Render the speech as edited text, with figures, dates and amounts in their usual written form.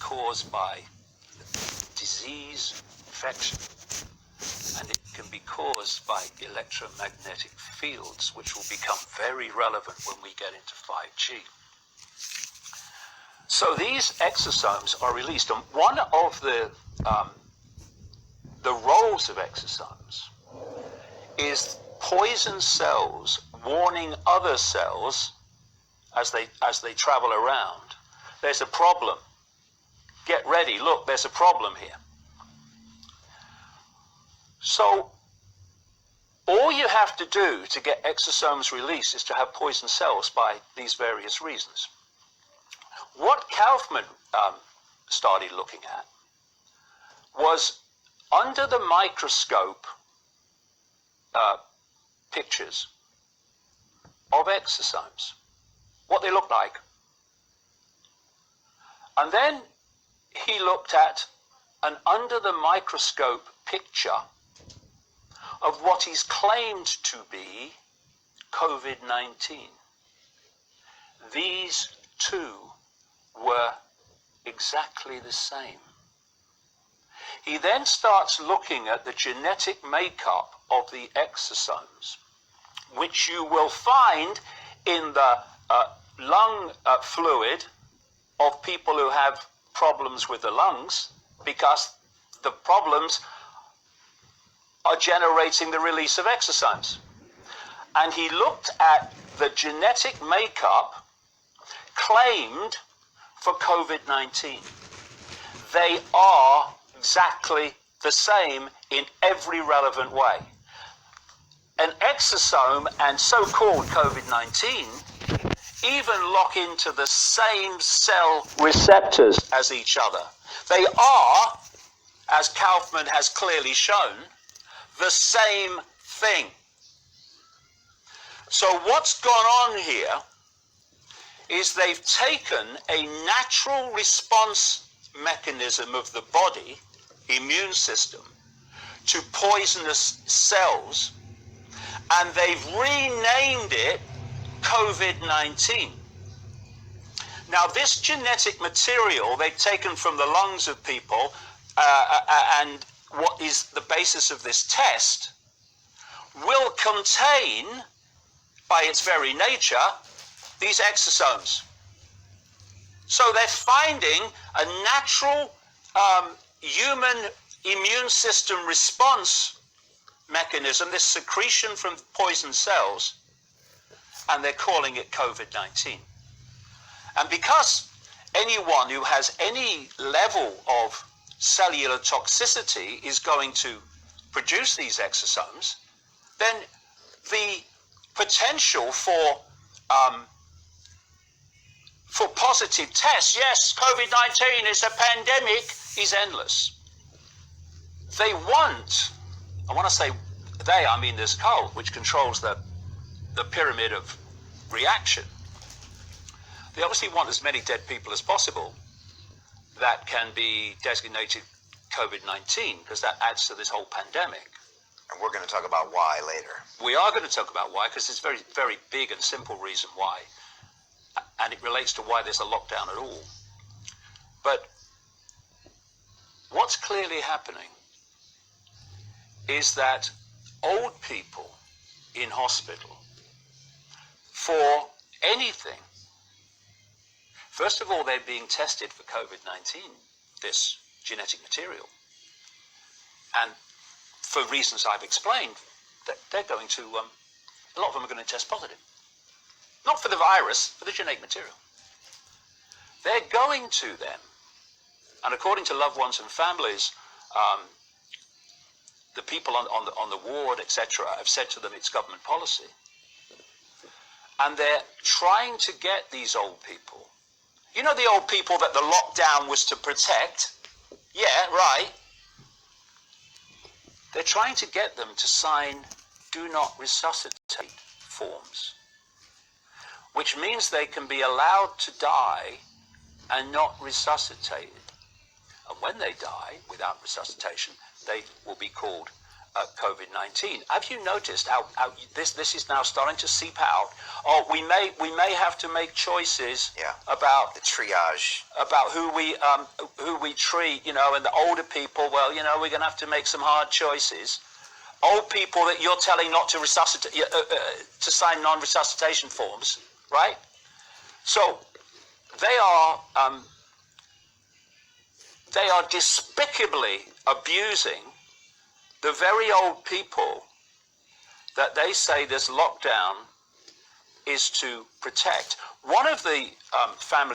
caused by disease, infection, and it can be caused by electromagnetic fields, which will become very relevant when we get into 5G. So these exosomes are released, and one of the roles of exosomes is poison cells warning other cells as they travel around. There's a problem. Get ready. Look, there's a problem here. So all you have to do to get exosomes released is to have poison cells by these various reasons. What Kaufman started looking at was under the microscope pictures of exosomes, what they look like. And then he looked at an under the microscope picture of what is claimed to be COVID-19. These two were exactly the same. He then starts looking at the genetic makeup of the exosomes, which you will find in the lung fluid of people who have problems with the lungs, because the problems are generating the release of exosomes. And he looked at the genetic makeup claimed for COVID-19. They are exactly the same in every relevant way. An exosome and so-called COVID-19 even lock into the same cell receptors as each other. They are, as Kaufman has clearly shown, the same thing. So what's gone on here is they've taken a natural response mechanism of the body, immune system, to poisonous cells, and they've renamed it COVID-19. Now, this genetic material they've taken from the lungs of people, and what is the basis of this test, will contain, by its very nature, these exosomes. So they're finding a natural human immune system response mechanism, this secretion from poison cells, and they're calling it COVID-19. And because anyone who has any level of cellular toxicity is going to produce these exosomes, then the potential for positive tests, yes, COVID-19 is a pandemic, is endless. They want, I want to say they, I mean this cult, which controls the pyramid of reaction. They obviously want as many dead people as possible that can be designated COVID-19, because that adds to this whole pandemic. And we're going to talk about why later. We are going to talk about why, because it's a very, very big and simple reason why. And it relates to why there's a lockdown at all. But what's clearly happening is that old people in hospital, for anything, first of all, they're being tested for COVID-19, this genetic material. And for reasons I've explained, that they're going to, a lot of them are going to test positive. Not for the virus, for the genetic material. They're going to them, and according to loved ones and families, the people on the ward, etc., have said to them it's government policy. And they're trying to get these old people. You know the old people that the lockdown was to protect? Yeah, right. They're trying to get them to sign do not resuscitate forms, which means they can be allowed to die and not resuscitated. And when they die without resuscitation, they will be called COVID-19. Have you noticed how this is now starting to seep out? Oh, we may have to make choices about the triage, about who we treat, and the older people. Well, we're going to have to make some hard choices. Old people that you're telling not to resuscitate, to sign non-resuscitation forms, right? So they are despicably abusing the very old people that they say this lockdown is to protect. One of the family